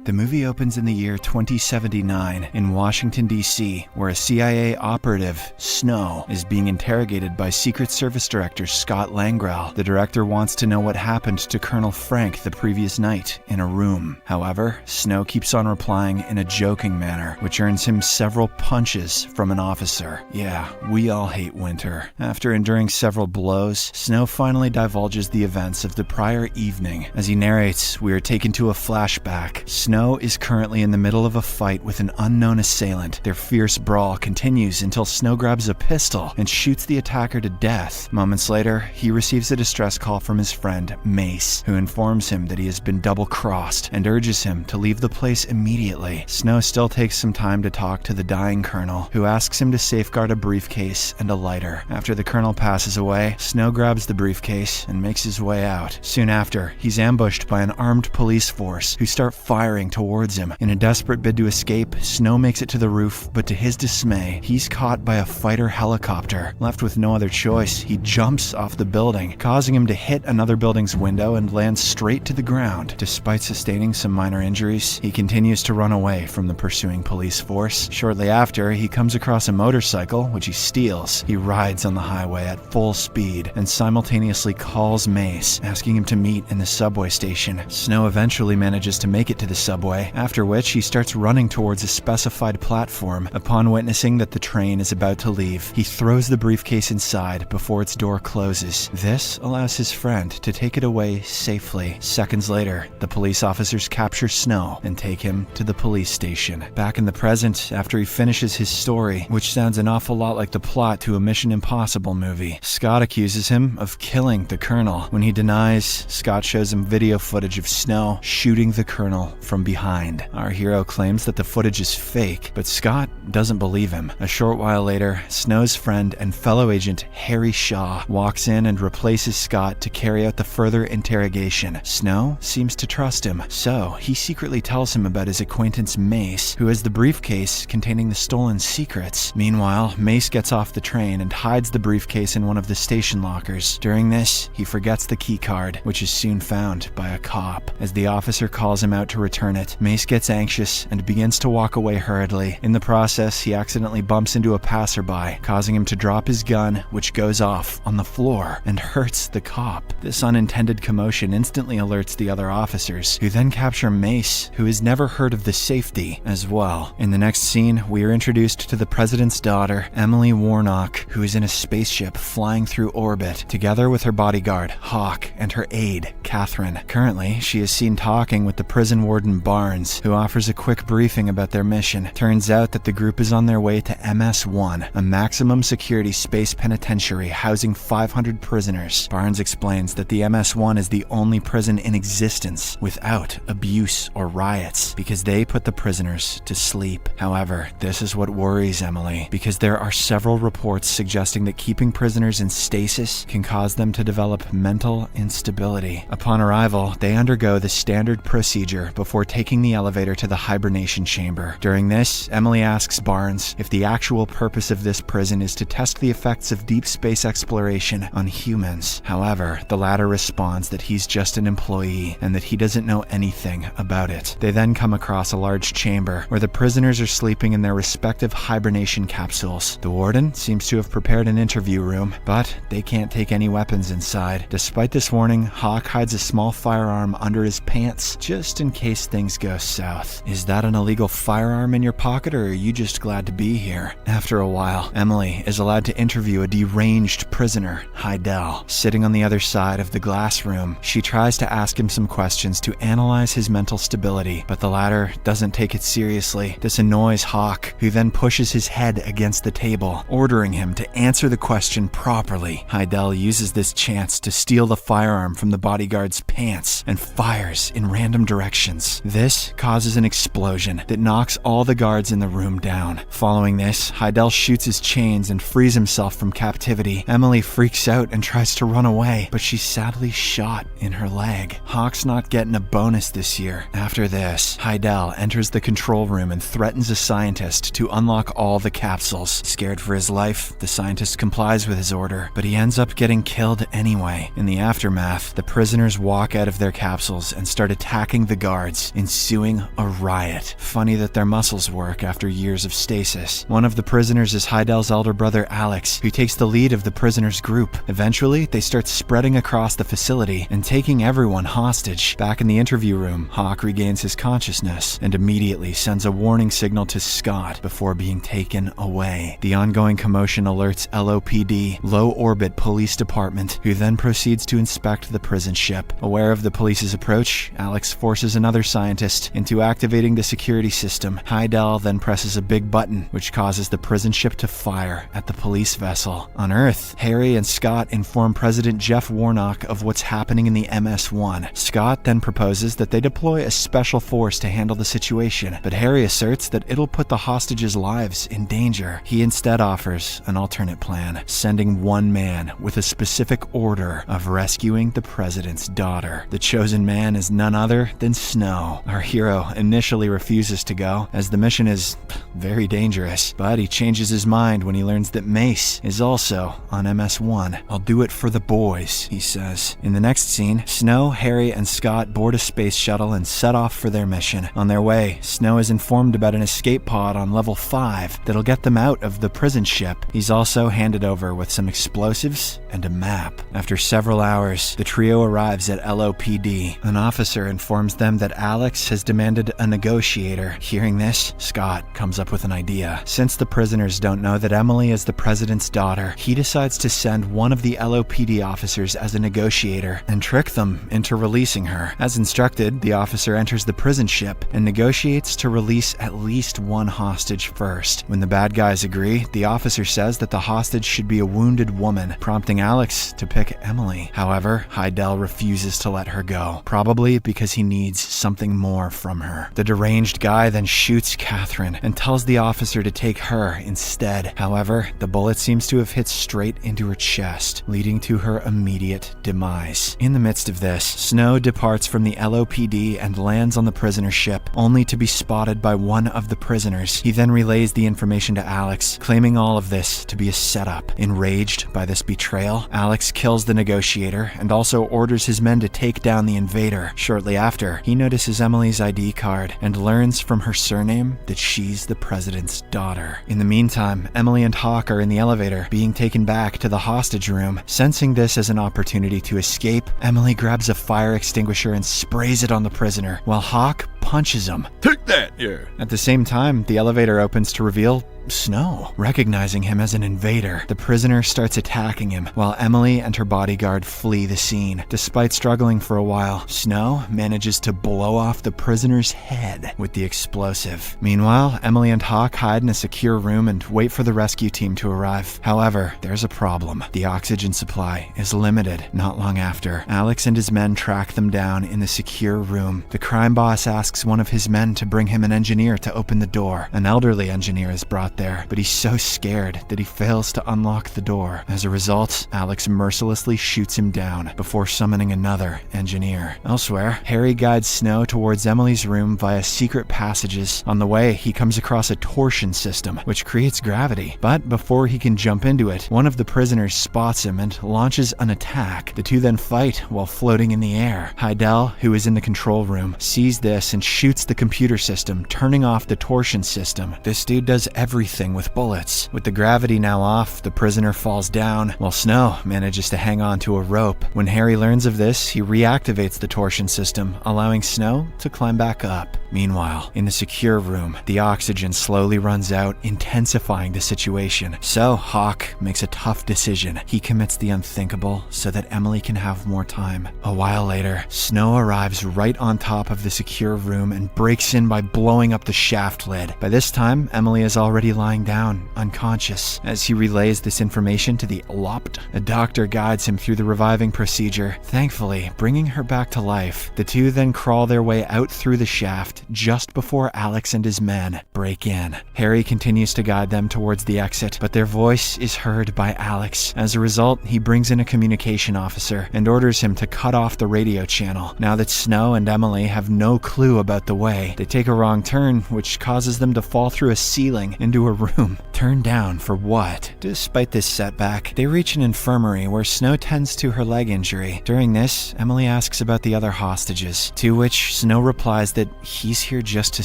The movie opens in the year 2079 in Washington, D.C., where a CIA operative, Snow, is being interrogated by Secret Service Director Scott Langgrell. The director wants to know what happened to Colonel Frank the previous night in a room. However, Snow keeps on replying in a joking manner, which earns him several punches from an officer. Yeah, we all hate winter. After enduring several blows, Snow finally divulges the events of the prior evening. As he narrates, we are taken to a flashback. Snow is currently in the middle of a fight with an unknown assailant. Their fierce brawl continues until Snow grabs a pistol and shoots the attacker to death. Moments later, he receives a distress call from his friend, Mace, who informs him that he has been double-crossed and urges him to leave the place immediately. Snow still takes some time to talk to the dying colonel, who asks him to safeguard a briefcase and a lighter. After the colonel passes away, Snow grabs the briefcase and makes his way out. Soon after, he's ambushed by an armed police force who start firing towards him. In a desperate bid to escape, Snow makes it to the roof, but to his dismay, he's caught by a fighter helicopter. Left with no other choice, he jumps off the building, causing him to hit another building's window and land straight to the ground. Despite sustaining some minor injuries, he continues to run away from the pursuing police force. Shortly after, he comes across a motorcycle, which he steals. He rides on the highway at full speed and simultaneously calls Mace, asking him to meet in the subway station. Snow eventually manages to make it to the subway, after which he starts running towards a specified platform. Upon witnessing that the train is about to leave, he throws the briefcase inside before its door closes. This allows his friend to take it away safely. Seconds later, the police officers capture Snow and take him to the police station. Back in the present, after he finishes his story, which sounds an awful lot like the plot to a Mission Impossible movie, Scott accuses him of killing the colonel. When he denies, Scott shows him video footage of Snow shooting the colonel from behind. Our hero claims that the footage is fake, but Scott doesn't believe him. A short while later, Snow's friend and fellow agent Harry Shaw walks in and replaces Scott to carry out the further interrogation. Snow seems to trust him, so he secretly tells him about his acquaintance Mace, who has the briefcase containing the stolen secrets. Meanwhile, Mace gets off the train and hides the briefcase in one of the station lockers. During this, he forgets the key card, which is soon found by a cop. As the officer calls him out to return it, Mace gets anxious and begins to walk away hurriedly. In the process, he accidentally bumps into a passerby, causing him to drop his gun, which goes off on the floor and hurts the cop. This unintended commotion instantly alerts the other officers, who then capture Mace, who has never heard of the safety as well. In the next scene, we are introduced to the president's daughter, Emily Warnock, who is in a spaceship flying through orbit, together with her bodyguard, Hawk, and her aide, Catherine. Currently, she is seen talking with the prison warden Barnes, who offers a quick briefing about their mission. Turns out that the group is on their way to MS-1, a maximum security space penitentiary housing 500 prisoners. Barnes explains that the MS-1 is the only prison in existence without abuse or riots, because they put the prisoners to sleep. However, this is what worries Emily, because there are several reports suggesting that keeping prisoners in stasis can cause them to develop mental instability. Upon arrival, they undergo the standard procedure before taking the elevator to the hibernation chamber. During this, Emily asks Barnes if the actual purpose of this prison is to test the effects of deep space exploration on humans. However, the latter responds that he's just an employee and that he doesn't know anything about it. They then come across a large chamber where the prisoners are sleeping in their respective hibernation capsules. The warden seems to have prepared an interview room, but they can't take any weapons inside. Despite this warning, Hawk hides a small firearm under his pants just in case things go south. Is that an illegal firearm in your pocket, or are you just glad to be here? After a while, Emily is allowed to interview a deranged prisoner, Heidel, sitting on the other side of the glass room. She tries to ask him some questions to analyze his mental stability, but the latter doesn't take it seriously. This annoys Hawk, who then pushes his head against the table, ordering him to answer the question properly. Heidel uses this chance to steal the firearm from the bodyguard's pants and fires in random directions. This causes an explosion that knocks all the guards in the room down. Following this, Heidel shoots his chains and frees himself from captivity. Emily freaks out and tries to run away, but she's sadly shot in her leg. Hawk's not getting a bonus this year. After this, Heidel enters the control room and threatens a scientist to unlock all the capsules. Scared for his life, the scientist complies with his order, but he ends up getting killed anyway. In the aftermath, the prisoners walk out of their capsules and start attacking the guards. ensuing a riot. Funny that their muscles work after years of stasis. One of the prisoners is Heidel's elder brother Alex, who takes the lead of the prisoners' group. Eventually, they start spreading across the facility and taking everyone hostage. Back in the interview room, Hawk regains his consciousness and immediately sends a warning signal to Scott before being taken away. The ongoing commotion alerts LOPD, Low Orbit Police Department, who then proceeds to inspect the prison ship. Aware of the police's approach, Alex forces another scientist into activating the security system. Heidel then presses a big button, which causes the prison ship to fire at the police vessel. On Earth, Harry and Scott inform President Jeff Warnock of what's happening in the MS-1. Scott then proposes that they deploy a special force to handle the situation, but Harry asserts that it'll put the hostages' lives in danger. He instead offers an alternate plan, sending one man with a specific order of rescuing the president's daughter. The chosen man is none other than Snow. Our hero initially refuses to go, as the mission is very dangerous, but he changes his mind when he learns that Mace is also on MS-1. "I'll do it for the boys," he says. In the next scene, Snow, Harry, and Scott board a space shuttle and set off for their mission. On their way, Snow is informed about an escape pod on level 5 that'll get them out of the prison ship. He's also handed over with some explosives and a map. After several hours, the trio arrives at LOPD. An officer informs them that Alex has demanded a negotiator. Hearing this, Scott comes up with an idea. Since the prisoners don't know that Emily is the president's daughter, he decides to send one of the LOPD officers as a negotiator and trick them into releasing her. As instructed, the officer enters the prison ship and negotiates to release at least one hostage first. When the bad guys agree, the officer says that the hostage should be a wounded woman, prompting Alex to pick Emily. However, Heidel refuses to let her go, probably because he needs something more from her. The deranged guy then shoots Catherine and tells the officer to take her instead. However, the bullet seems to have hit straight into her chest, leading to her immediate demise. In the midst of this, Snow departs from the LOPD and lands on the prisoner ship, only to be spotted by one of the prisoners. He then relays the information to Alex, claiming all of this to be a setup. Enraged by this betrayal, Alex kills the negotiator and also orders his men to take down the invader. Shortly after, he notices Emily's ID card and learns from her surname that she's the president's daughter. In the meantime, Emily and Hawk are in the elevator, being taken back to the hostage room. Sensing this as an opportunity to escape, Emily grabs a fire extinguisher and sprays it on the prisoner, while Hawk punches him. "Take that, yeah." At the same time, the elevator opens to reveal Snow. Recognizing him as an invader, the prisoner starts attacking him, while Emily and her bodyguard flee the scene. Despite struggling for a while, Snow manages to blow off the prisoner's head with the explosive. Meanwhile, Emily and Hawk hide in a secure room and wait for the rescue team to arrive. However, there's a problem. The oxygen supply is limited. Not long after, Alex and his men track them down in the secure room. The crime boss asks one of his men to bring him an engineer to open the door. An elderly engineer is brought there, but he's so scared that he fails to unlock the door. As a result, Alex mercilessly shoots him down before summoning another engineer. Elsewhere, Harry guides Snow towards Emily's room via secret passages. On the way, he comes across a torsion system, which creates gravity. But before he can jump into it, one of the prisoners spots him and launches an attack. The two then fight while floating in the air. Heidel, who is in the control room, sees this and shoots the computer system, turning off the torsion system. This dude does everything with bullets. With the gravity now off, the prisoner falls down, while Snow manages to hang on to a rope. When Harry learns of this, he reactivates the torsion system, allowing Snow to climb back up. Meanwhile, in the secure room, the oxygen slowly runs out, intensifying the situation. So, Hawk makes a tough decision. He commits the unthinkable so that Emily can have more time. A while later, Snow arrives right on top of the secure room and breaks in by blowing up the shaft lid. By this time, Emily is already lying down, unconscious. As he relays this information to the LOPD, a doctor guides him through the reviving procedure, thankfully bringing her back to life. The two then crawl their way out through the shaft just before Alex and his men break in. Harry continues to guide them towards the exit, but their voice is heard by Alex. As a result, he brings in a communication officer and orders him to cut off the radio channel. Now that Snow and Emily have no clue about the way, they take a wrong turn, which causes them to fall through a ceiling into into a room. Turned down for what? Despite this setback, they reach an infirmary where Snow tends to her leg injury. During this, Emily asks about the other hostages, to which Snow replies that he's here just to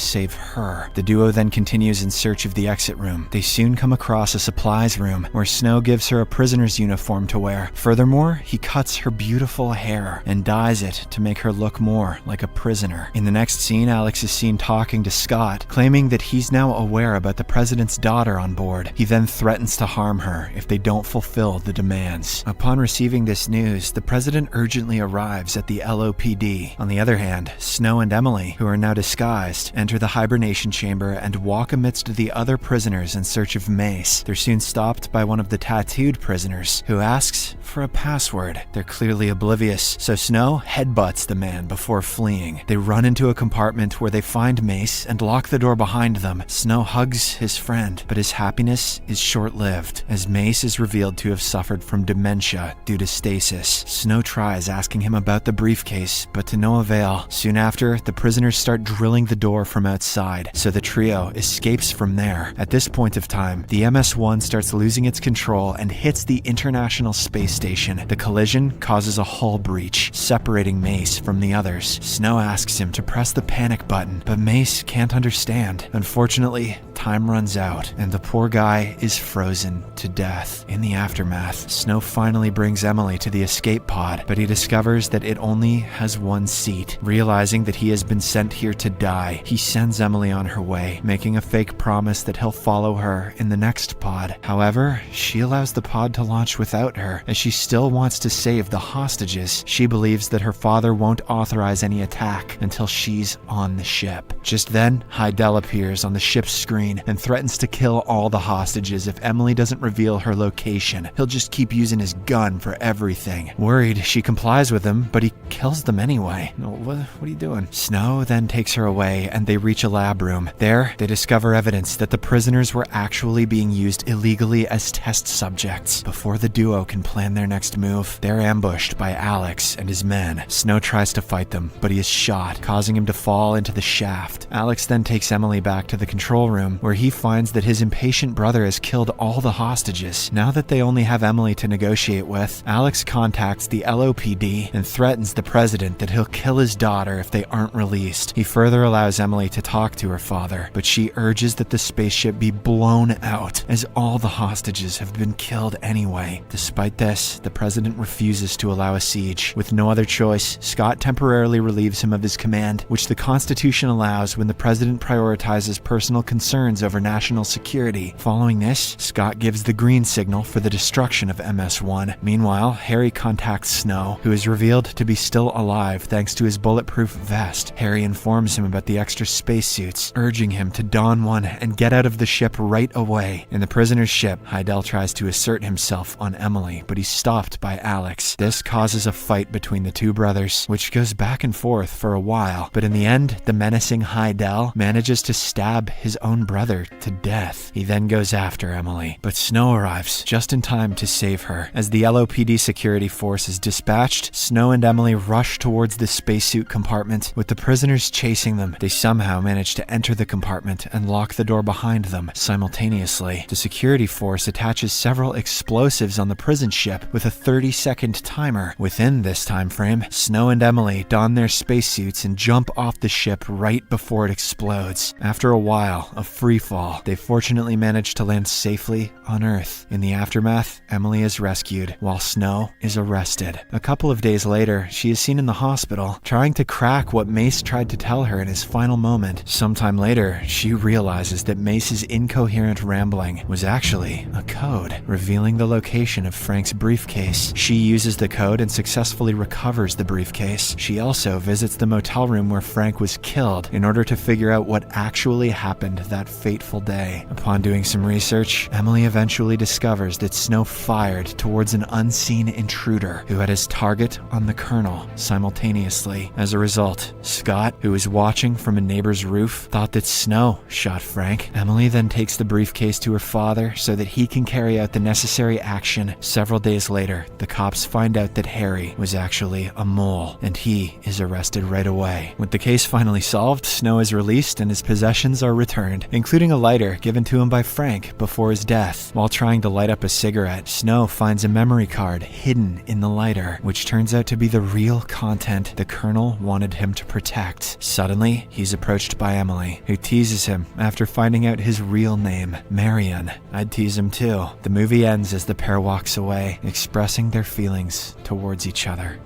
save her. The duo then continues in search of the exit room. They soon come across a supplies room where Snow gives her a prisoner's uniform to wear. Furthermore, he cuts her beautiful hair and dyes it to make her look more like a prisoner. In the next scene, Alex is seen talking to Scott, claiming that he's now aware about the president's daughter on board. He then threatens to harm her if they don't fulfill the demands. Upon receiving this news, the president urgently arrives at the LOPD. On the other hand, Snow and Emily, who are now disguised, enter the hibernation chamber and walk amidst the other prisoners in search of Mace. They're soon stopped by one of the tattooed prisoners, who asks for a password. They're clearly oblivious, so Snow headbutts the man before fleeing. They run into a compartment where they find Mace and lock the door behind them. Snow hugs his friend, but his happiness is short-lived, as Mace is revealed to have suffered from dementia due to stasis. Snow tries asking him about the briefcase, but to no avail. Soon after, the prisoners start drilling the door from outside, so the trio escapes from there. At this point of time, the MS-1 starts losing its control and hits the International Space Station. The collision causes a hull breach, separating Mace from the others. Snow asks him to press the panic button, but Mace can't understand. Unfortunately, time runs out, and the poor guy is frozen to death. In the aftermath, Snow finally brings Emily to the escape pod, but he discovers that it only has one seat. Realizing that he has been sent here to die, he sends Emily on her way, making a fake promise that he'll follow her in the next pod. However, she allows the pod to launch without her, as she still wants to save the hostages. She believes that her father won't authorize any attack until she's on the ship. Just then, Heidel appears on the ship's screen and threatens to kill all the hostages if Emily doesn't reveal her location. He'll just keep using his gun for everything. Worried, she complies with him, but he kills them anyway. What are you doing? Snow then takes her away, and they reach a lab room. There, they discover evidence that the prisoners were actually being used illegally as test subjects. Before the duo can plan their next move, they're ambushed by Alex and his men. Snow tries to fight them, but he is shot, causing him to fall into the shaft. Alex then takes Emily back to the control room, where he finds that his impatient brother has killed all the hostages. Now that they only have Emily to negotiate with, Alex contacts the LOPD and threatens the president that he'll kill his daughter if they aren't released. He further allows Emily to talk to her father, but she urges that the spaceship be blown out, as all the hostages have been killed anyway. Despite this, the president refuses to allow a siege. With no other choice, Scott temporarily relieves him of his command, which the Constitution allows when the president prioritizes personal concerns over national security. Following this, Scott gives the green signal for the destruction of MS-1. Meanwhile, Harry contacts Snow, who is revealed to be still alive thanks to his bulletproof vest. Harry informs him about the extra spacesuits, urging him to don one and get out of the ship right away. In the prisoner's ship, Heidel tries to assert himself on Emily, but he's stopped by Alex. This causes a fight between the two brothers, which goes back and forth for a while, but in the end, the menacing Heidel manages to stab his own brother to death. He then goes after Emily, but Snow arrives just in time to save her. As the LOPD security force is dispatched, Snow and Emily rush towards the spacesuit compartment, with the prisoners chasing them. They somehow manage to enter the compartment and lock the door behind them. Simultaneously, the security force attaches several explosives on the prison ship with a 30-second timer. Within this time frame, Snow and Emily don their spacesuits and jump off the ship right before it explodes. After a while of free fall, they fortunately manage to land safely on Earth. In the aftermath, Emily is rescued, while Snow is arrested. A couple of days later, she is seen in the hospital, trying to crack what Mace tried to tell her in his final moment. Sometime later, she realizes that Mace's incoherent rambling was actually a code, revealing the location of Frank's briefcase. She uses the code and successfully recovers the briefcase. She also visits the motel room where Frank was killed in order to figure out what actually happened that fateful day. Upon doing some research, Emily eventually discovers that Snow fired towards an unseen intruder who had his target on the colonel simultaneously. As a result, Scott, who was watching from a neighbor's roof, thought that Snow shot Frank. Emily then takes the briefcase to her father so that he can carry out the necessary action. Several days later, the cops find out that Harry was actually a mole, and he is arrested right away. With the case finally solved, Snow is released and his possessions are returned, including including a lighter given to him by Frank before his death. While trying to light up a cigarette, Snow finds a memory card hidden in the lighter, which turns out to be the real content the Colonel wanted him to protect. Suddenly, he's approached by Emily, who teases him after finding out his real name, Marion. I'd tease him too. The movie ends as the pair walks away, expressing their feelings towards each other.